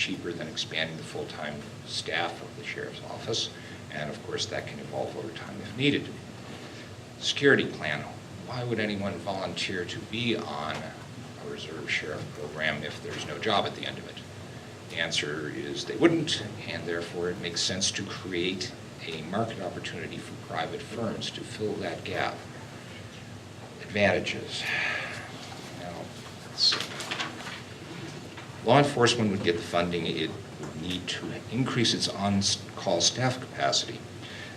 cheaper than expanding the full-time staff of the sheriff's office, and of course that can evolve over time if needed. Security plan. Why would anyone volunteer to be on a reserve sheriff program if there's no job at the end of it? The answer is they wouldn't, and therefore it makes sense to create a market opportunity for private firms to fill that gap. Advantages. Now, let's see. Law enforcement would get the funding it would need to increase its on-call staff capacity.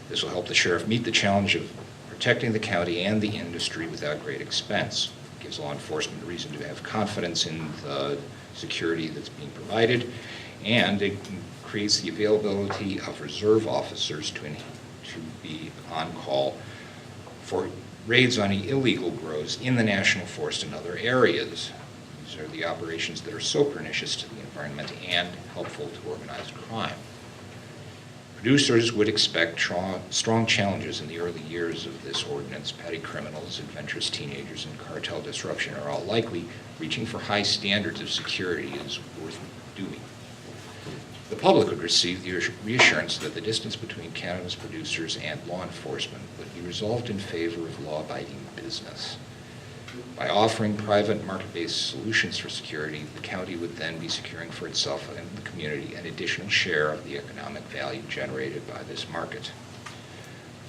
This will help the sheriff meet the challenge of protecting the county and the industry without great expense. It gives law enforcement a reason to have confidence in the security that's being provided, and it creates the availability of reserve officers to be on call for raids on illegal grows in the national forest and other areas. These are the operations that are so pernicious to the environment and helpful to organized crime. Producers would expect strong challenges in the early years of this ordinance. Petty criminals, adventurous teenagers, and cartel disruption are all likely. Reaching for high standards of security is worth doing. The public would receive the reassurance that the distance between cannabis producers and law enforcement would be resolved in favor of law-abiding business. By offering private market-based solutions for security, the county would then be securing for itself and the community an additional share of the economic value generated by this market.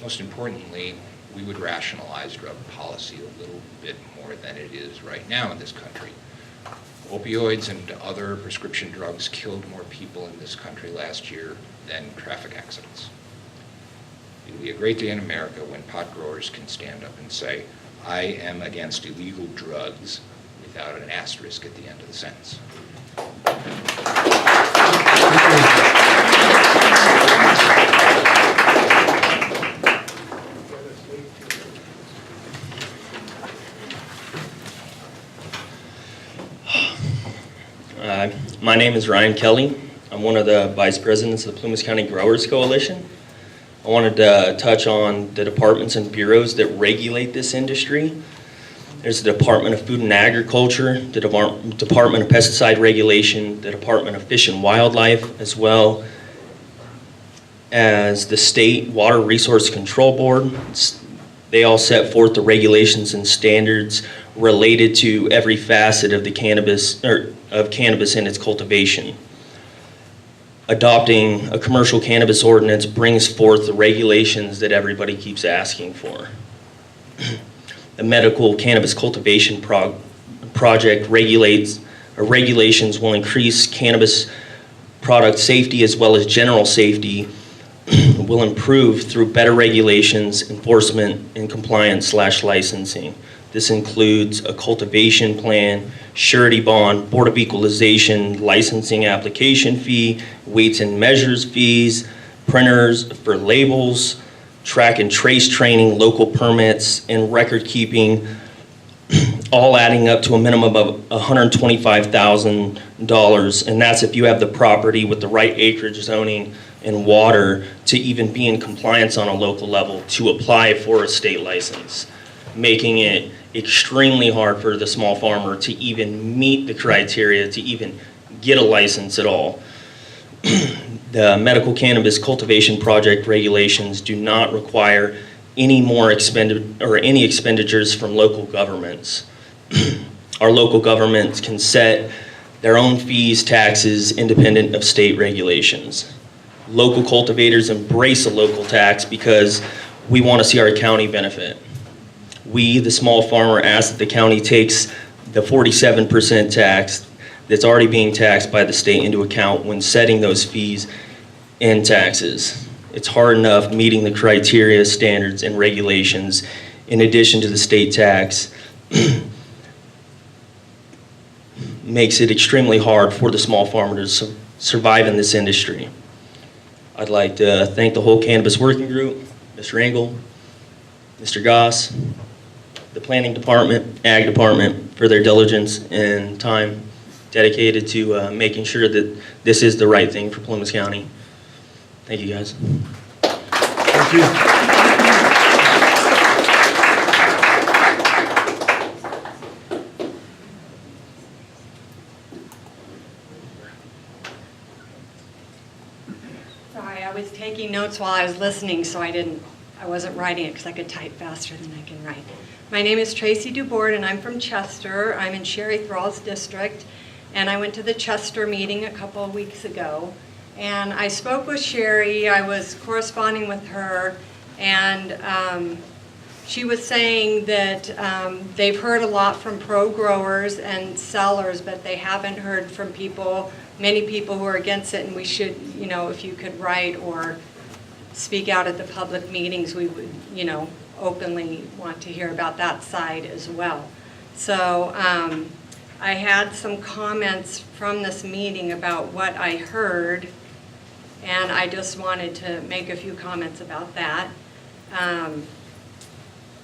Most importantly, we would rationalize drug policy a little bit more than it is right now in this country. Opioids and other prescription drugs killed more people in this country last year than traffic accidents. It will be a great day in America when pot growers can stand up and say, I am against illegal drugs without an asterisk at the end of the sentence. My name is Ryan Kelly. I'm one of the vice presidents of the Plumas County Growers Coalition. I wanted to touch on the departments and bureaus that regulate this industry. There's the Department of Food and Agriculture, the Department of Pesticide Regulation, the Department of Fish and Wildlife, as well as the State Water Resource Control Board. They all set forth the regulations and standards related to every facet of the cannabis and its cultivation. Adopting a commercial cannabis ordinance brings forth the regulations that everybody keeps asking for. The medical cannabis cultivation project regulations will increase cannabis product safety as well as general safety, will improve through better regulations, enforcement, and compliance/licensing. This includes a cultivation plan, surety bond, Board of Equalization, licensing application fee, weights and measures fees, printers for labels, track and trace training, local permits, and record keeping, all adding up to a minimum of $125,000. And that's if you have the property with the right acreage, zoning, and water to even be in compliance on a local level to apply for a state license, making it extremely hard for the small farmer to even meet the criteria to even get a license at all. The medical cannabis cultivation project regulations do not require any expenditures from local governments. Our local governments can set their own fees, taxes, independent of state regulations. Local cultivators embrace a local tax because we want to see our county benefit. We, the small farmer, ask that the county takes the 47% tax that's already being taxed by the state into account when setting those fees and taxes. It's hard enough meeting the criteria, standards, and regulations in addition to the state tax. Makes it extremely hard for the small farmer to survive in this industry. I'd like to thank the whole Cannabis Working Group, Mr. Engel, Mr. Goss, the Planning Department, Ag Department for their diligence and time dedicated to making sure that this is the right thing for Plumas County. Thank you, guys. Thank you. I was taking notes while I was listening, so I wasn't writing it because I could type faster than I can write. My name is Tracy DuBoard, and I'm from Chester. I'm in Sherry Thrall's district, and I went to the Chester meeting a couple of weeks ago. And I spoke with Sherry. I was corresponding with her, and she was saying that they've heard a lot from pro-growers and sellers, but they haven't heard from many people who are against it, and we should, if you could write or speak out at the public meetings, we would, openly want to hear about that side as well. So I had some comments from this meeting about what I heard, and I just wanted to make a few comments about that.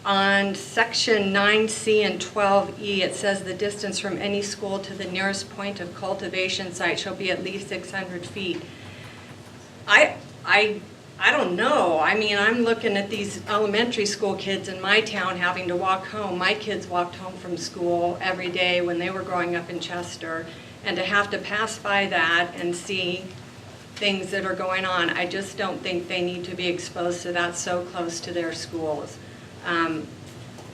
On section 9C and 12E, it says the distance from any school to the nearest point of cultivation site shall be at least 600 feet. I don't know. I mean, I'm looking at these elementary school kids in my town having to walk home. My kids walked home from school every day when they were growing up in Chester, and to have to pass by that and see things that are going on, I just don't think they need to be exposed to that so close to their schools.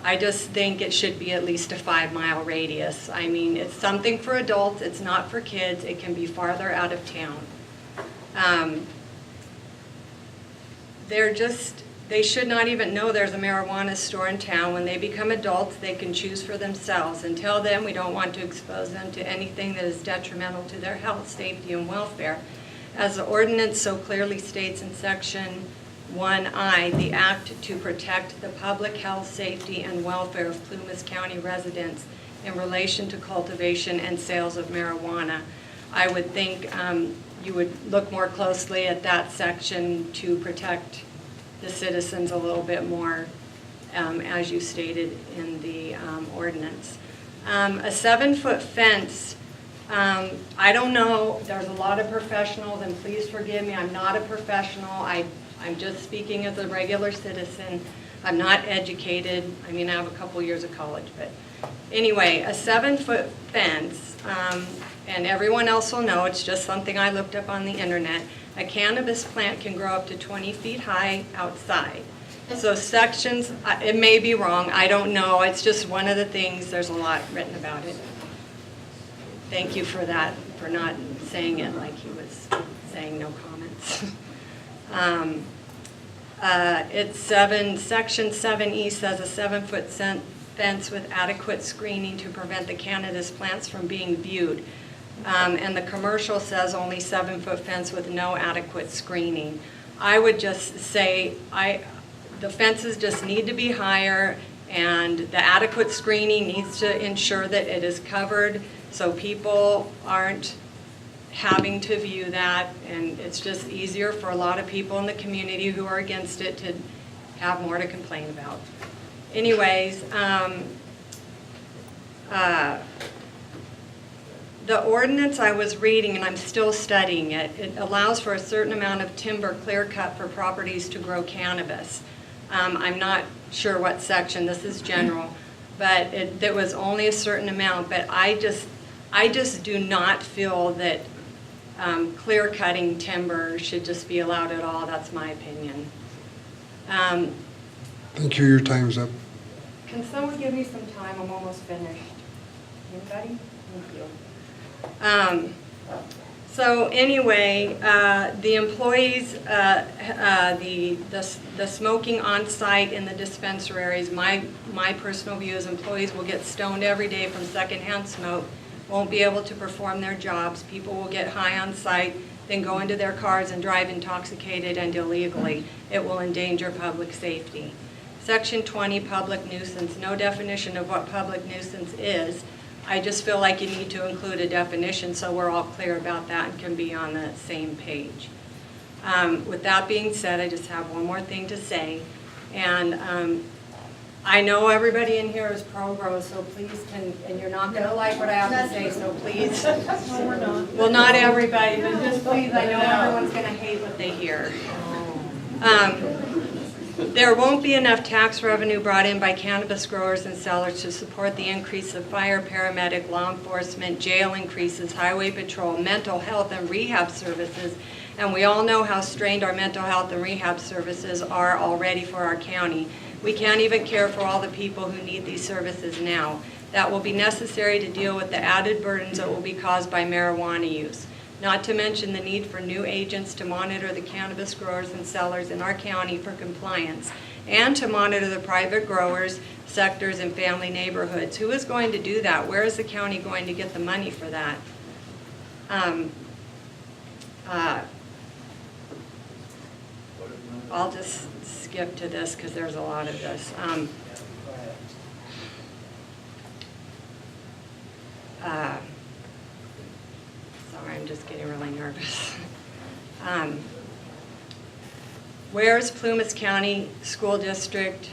I just think it should be at least a 5-mile radius. I mean, it's something for adults, it's not for kids, it can be farther out of town. They should not even know there's a marijuana store in town. When they become adults, they can choose for themselves. Until then, we don't want to expose them to anything that is detrimental to their health, safety, and welfare. As the ordinance so clearly states in section 1I, the act to protect the public health, safety, and welfare of Plumas County residents in relation to cultivation and sales of marijuana. I would think you would look more closely at that section to protect the citizens a little bit more, as you stated in the ordinance. A 7-foot fence, I don't know, there's a lot of professionals, and please forgive me, I'm not a professional. I'm just speaking as a regular citizen. I'm not educated. I mean, I have a couple years of college, but anyway, a 7-foot fence, and everyone else will know, it's just something I looked up on the internet. A cannabis plant can grow up to 20 feet high outside. So sections, it may be wrong, I don't know, it's just one of the things, there's a lot written about it. Thank you for that, for not saying it like he was saying no comments. Section 7E says a 7-foot fence with adequate screening to prevent the cannabis plants from being viewed. And the commercial says only 7-foot fence with no adequate screening. I would just say the fences just need to be higher, and the adequate screening needs to ensure that it is covered so people aren't having to view that, and it's just easier for a lot of people in the community who are against it to have more to complain about. Anyways, the ordinance I was reading, and I'm still studying it, it allows for a certain amount of timber clear cut for properties to grow cannabis. I'm not sure what section, this is general, but there was only a certain amount, but I just do not feel that clear cutting timber should just be allowed at all. That's my opinion. Thank you, your time's up. Can someone give me some time? I'm almost finished. Anybody? Thank you. So anyway, the employees, the smoking on site in the dispensaries, my personal view is employees will get stoned every day from secondhand smoke, won't be able to perform their jobs. People will get high on site, then go into their cars and drive intoxicated and illegally. It will endanger public safety. Section 20, public nuisance, no definition of what public nuisance is. I just feel like you need to include a definition so we're all clear about that and can be on the same page. With that being said, I just have one more thing to say. And I know everybody in here is pro-grow, so please and you're not going to like what I have to say, so please. No, we're not. Well, not everybody, but just please, I know everyone's going to hate what they hear. There won't be enough tax revenue brought in by cannabis growers and sellers to support the increase of fire, paramedic, law enforcement, jail increases, highway patrol, mental health, and rehab services And we all know how strained our mental health and rehab services are already for our county. We can't even care for all the people who need these services now. That will be necessary to deal with the added burdens that will be caused by marijuana use. Not to mention the need for new agents to monitor the cannabis growers and sellers in our county for compliance, and to monitor the private growers, sectors, and family neighborhoods. Who is going to do that? Where is the county going to get the money for that? I'll just skip to this because there's a lot of this. Sorry, I'm just getting really nervous. Where's Plumas County School District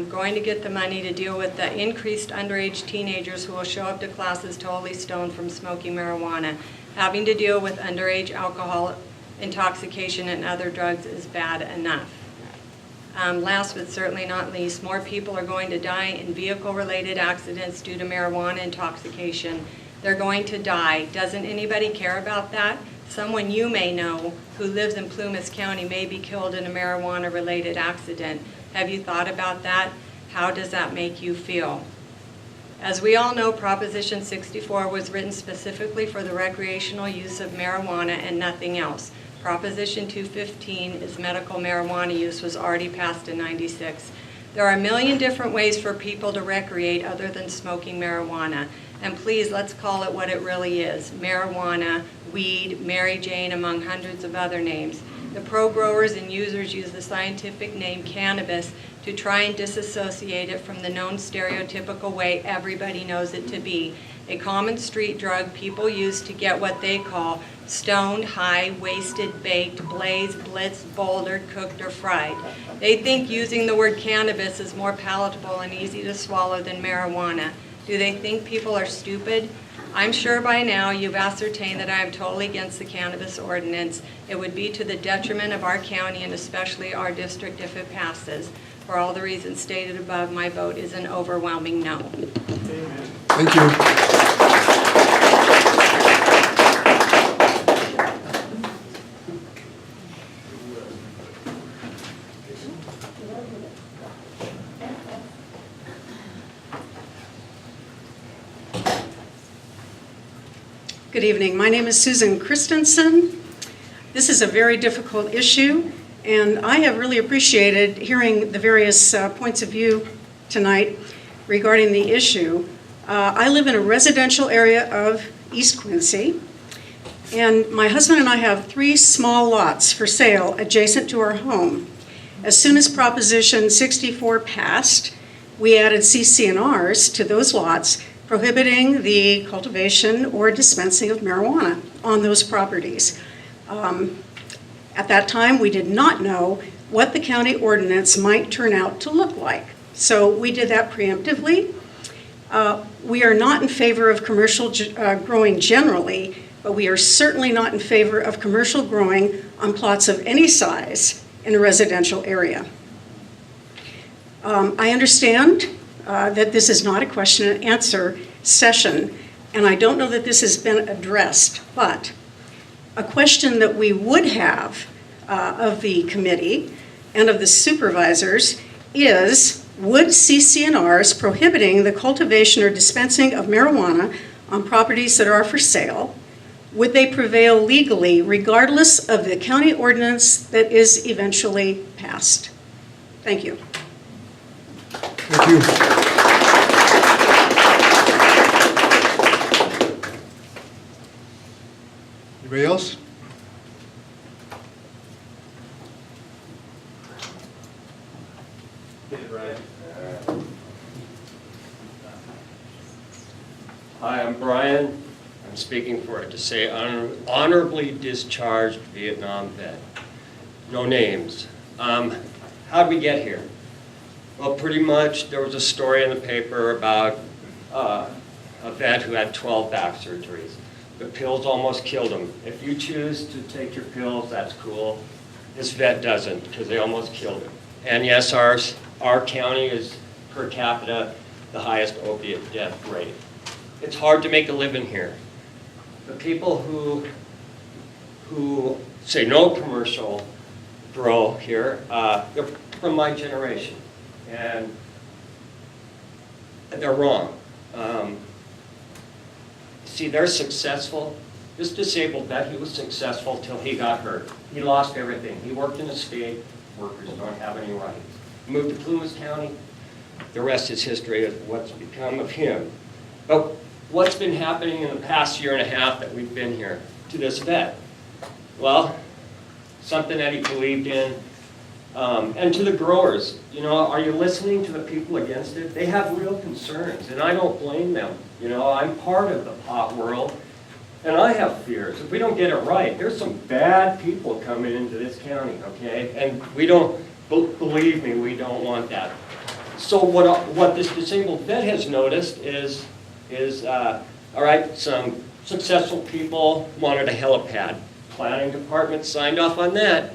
going to get the money to deal with the increased underage teenagers who will show up to classes totally stoned from smoking marijuana? Having to deal with underage alcohol intoxication and other drugs is bad enough. Last but certainly not least, more people are going to die in vehicle-related accidents due to marijuana intoxication. They're going to die. Doesn't anybody care about that? Someone you may know who lives in Plumas County may be killed in a marijuana-related accident. Have you thought about that? How does that make you feel? As we all know, Proposition 64 was written specifically for the recreational use of marijuana and nothing else. Proposition 215 is medical marijuana use, was already passed in '96. There are a million different ways for people to recreate other than smoking marijuana. And please, let's call it what it really is: marijuana, weed, Mary Jane, among hundreds of other names. The pro-growers and users use the scientific name cannabis to try and disassociate it from the known stereotypical way everybody knows it to be: a common street drug people use to get what they call stoned, high, wasted, baked, blazed, blitzed, bouldered, cooked, or fried. They think using the word cannabis is more palatable and easy to swallow than marijuana. Do they think people are stupid? I'm sure by now you've ascertained that I am totally against the cannabis ordinance. It would be to the detriment of our county and especially our district if it passes. For all the reasons stated above, my vote is an overwhelming no. Thank you. Good evening. My name is Susan Christensen. This is a very difficult issue, and I have really appreciated hearing the various points of view tonight regarding the issue. I live in a residential area of East Quincy, and my husband and I have 3 small lots for sale adjacent to our home. As soon as Proposition 64 passed, we added CC&Rs to those lots, prohibiting the cultivation or dispensing of marijuana on those properties. At that time, we did not know what the county ordinance might turn out to look like. So we did that preemptively. We are not in favor of commercial growing generally, but we are certainly not in favor of commercial growing on plots of any size in a residential area. I understand that this is not a question and answer session, and I don't know that this has been addressed, but a question that we would have of the committee and of the supervisors is, would CC&Rs prohibiting the cultivation or dispensing of marijuana on properties that are for sale, would they prevail legally regardless of the county ordinance that is eventually passed? Thank you. Thank you. Anybody else? Hi, I'm Brian. I'm speaking for it to say honorably discharged Vietnam vet. No names. How'd we get here? Well, pretty much there was a story in the paper about a vet who had 12 back surgeries. The pills almost killed him. If you choose to take your pills, that's cool. This vet doesn't, because they almost killed him. And yes, our county is per capita the highest opiate death rate. It's hard to make a living here. The people who who say no commercial grow here, they're from my generation, and they're wrong. See, they're successful. This disabled vet, he was successful till he got hurt. He lost everything. He worked in a state, workers don't have any rights. He moved to Plumas County. The rest is history of what's become of him. But what's been happening in the past year and a half that we've been here to this vet? Well, something that he believed in. And to the growers, you know, are you listening to the people against it? They have real concerns, and I don't blame them. You know, I'm part of the pot world, and I have fears. If we don't get it right, there's some bad people coming into this county, okay? And we don't, believe me, we don't want that. So what this disabled vet has noticed is all right, some successful people wanted a helipad. Planning department signed off on that.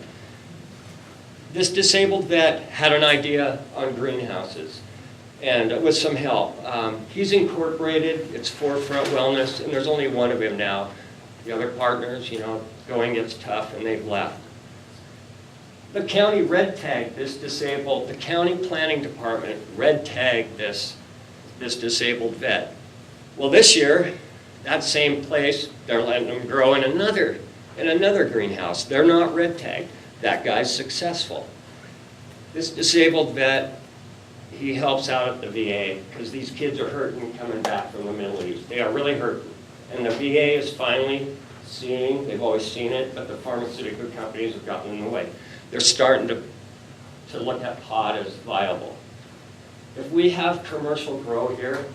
This disabled vet had an idea on greenhouses, and with some help. He's incorporated, it's Forefront Wellness, and there's only one of him now. The other partners, you know, going gets tough, and they've left. The county red tagged this disabled, the county planning department red tagged this disabled vet. Well, this year, that same place, they're letting them grow in another greenhouse. They're not red tagged. That guy's successful. This disabled vet, he helps out at the VA because these kids are hurting coming back from the Middle East. They are really hurting. And the VA is finally seeing, they've always seen it, but the pharmaceutical companies have gotten in the way. They're starting to look at pot as viable. If we have commercial grow here,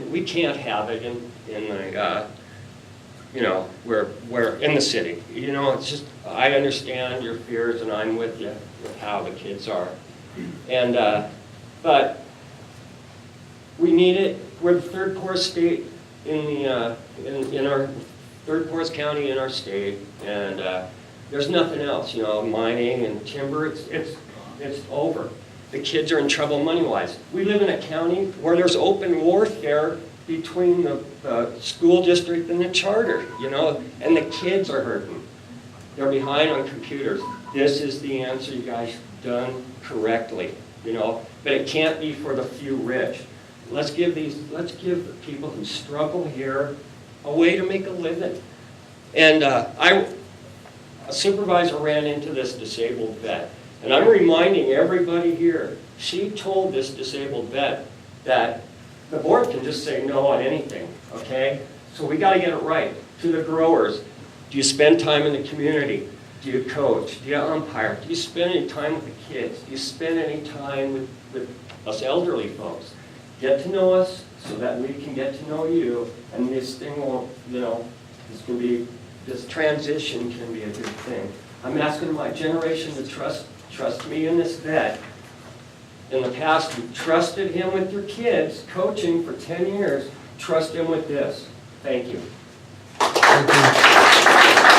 we can't have it in the, you know, we're in the city. You know, it's just, I understand your fears, and I'm with you with how the kids are. And, but we need it. We're the third poorest state in our third poorest county in our state, and there's nothing else. You know, mining and timber, it's over. The kids are in trouble money-wise. We live in a county where there's open warfare between the school district and the charter, you know, and the kids are hurting. They're behind on computers. This is the answer, you guys, done correctly, you know, but it can't be for the few rich. Let's give the people who struggle here a way to make a living. And a supervisor ran into this disabled vet, and I'm reminding everybody here, she told this disabled vet that the board can just say no on anything, okay? So we got to get it right. To the growers, do you spend time in the community? Do you coach? Do you umpire? Do you spend any time with the kids? Do you spend any time with us elderly folks? Get to know us so that we can get to know you, and this thing won't, you know, this transition can be a good thing. I'm asking my generation to trust me in this vet. In the past, you trusted him with your kids, coaching for 10 years. Trust him with this. Thank you. Thank you.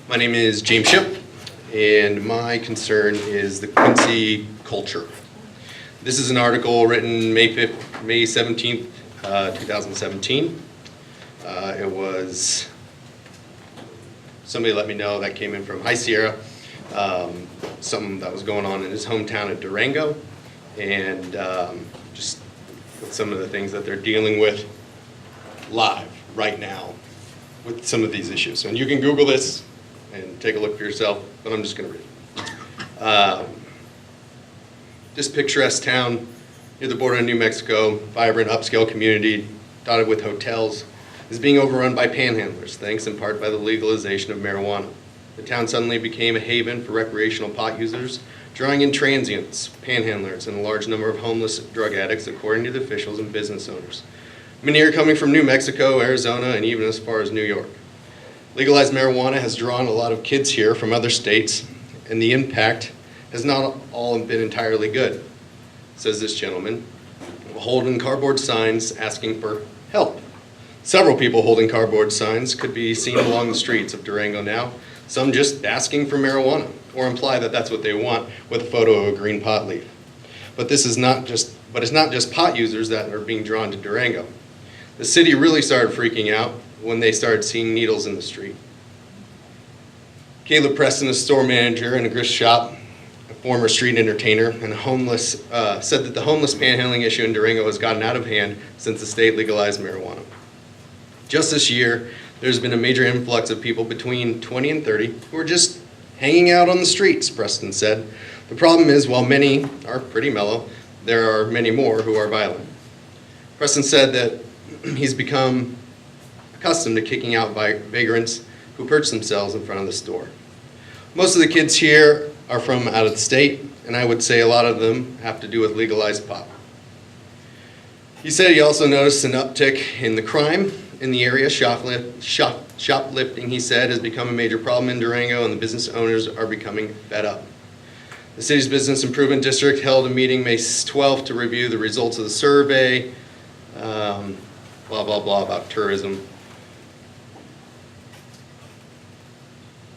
My name is James Ship, and my concern is the Quincy culture. This is an article written May 17th, 2017. It was, somebody let me know that came in from High Sierra, something that was going on in his hometown of Durango, and just some of the things that they're dealing with live right now with some of these issues. And you can Google this and take a look for yourself, but I'm just going to read it. This picturesque town near the border of New Mexico, vibrant upscale community dotted with hotels, is being overrun by panhandlers, thanks in part by the legalization of marijuana. The town suddenly became a haven for recreational pot users, drawing in transients, panhandlers, and a large number of homeless drug addicts, according to the officials and business owners. Many are coming from New Mexico, Arizona, and even as far as New York. Legalized marijuana has drawn a lot of kids here from other states, and the impact has not all been entirely good, says this gentleman, holding cardboard signs asking for help. Several people holding cardboard signs could be seen along the streets of Durango now, some just asking for marijuana, or imply that that's what they want with a photo of a green pot leaf. But it's not just pot users that are being drawn to Durango. The city really started freaking out when they started seeing needles in the street. Caleb Preston, a store manager in a grist shop, a former street entertainer, and said that the homeless panhandling issue in Durango has gotten out of hand since the state legalized marijuana. Just this year, there's been a major influx of people between 20 and 30 who are just hanging out on the streets, Preston said. The problem is, while many are pretty mellow, there are many more who are violent. Preston said that he's become accustomed to kicking out vagrants who perch themselves in front of the store. Most of the kids here are from out of the state, and I would say a lot of them have to do with legalized pot. He said he also noticed an uptick in the crime in the area. Shoplifting, he said, has become a major problem in Durango, and the business owners are becoming fed up. The city's Business Improvement District held a meeting May 12th to review the results of the survey, blah, blah, blah, about tourism.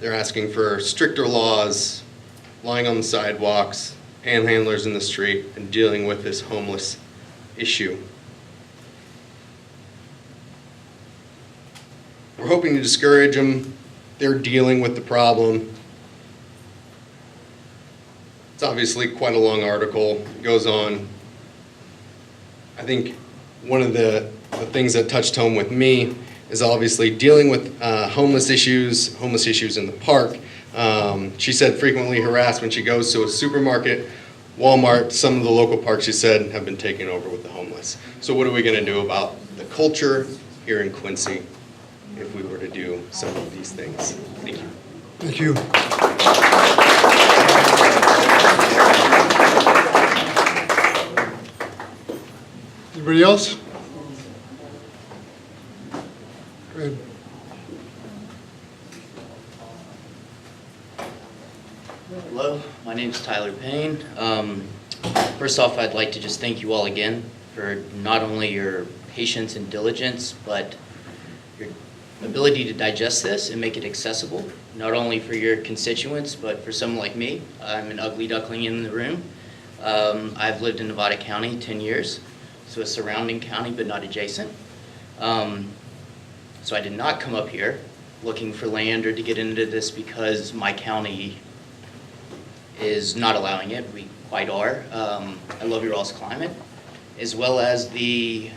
They're asking for stricter laws, lying on the sidewalks, panhandlers in the street, and dealing with this homeless issue. We're hoping to discourage them. They're dealing with the problem. It's obviously quite a long article. It goes on. I think one of the things that touched home with me is obviously dealing with homeless issues in the park. She said frequently harassed when she goes to a supermarket, Walmart, some of the local parks, she said, have been taken over with the homeless. So what are we gonna do about the culture here in Quincy if we were to do some of these things? Thank you. Thank you. Anybody else? Go ahead. Hello, my name's Tyler Payne. First off, I'd like to just thank you all again for not only your patience and diligence, but your ability to digest this and make it accessible, not only for your constituents, but for someone like me. I'm an ugly duckling in the room. I've lived in Nevada County 10 years, so a surrounding county, but not adjacent. So I did not come up here looking for land or to get into this because my county is not allowing it. We quite are. I love your all's climate, as well as the,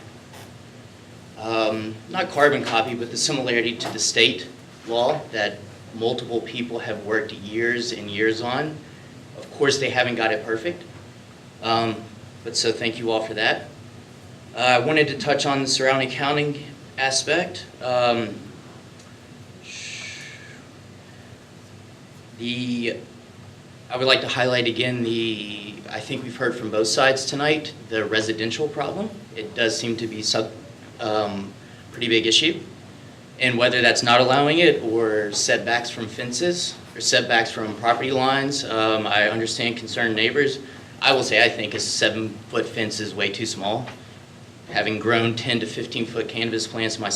not carbon copy, but the similarity to the state law that multiple people have worked years and years on. Of course, they haven't got it perfect, but so thank you all for that. I wanted to touch on the surrounding county aspect. I would like to highlight again I think we've heard from both sides tonight, the residential problem. It does seem to be pretty big issue. And whether that's not allowing it or setbacks from fences or setbacks from property lines, I understand concerned neighbors. I will say I think a 7-foot fence is way too small. Having grown 10 to 15-foot cannabis plants myself,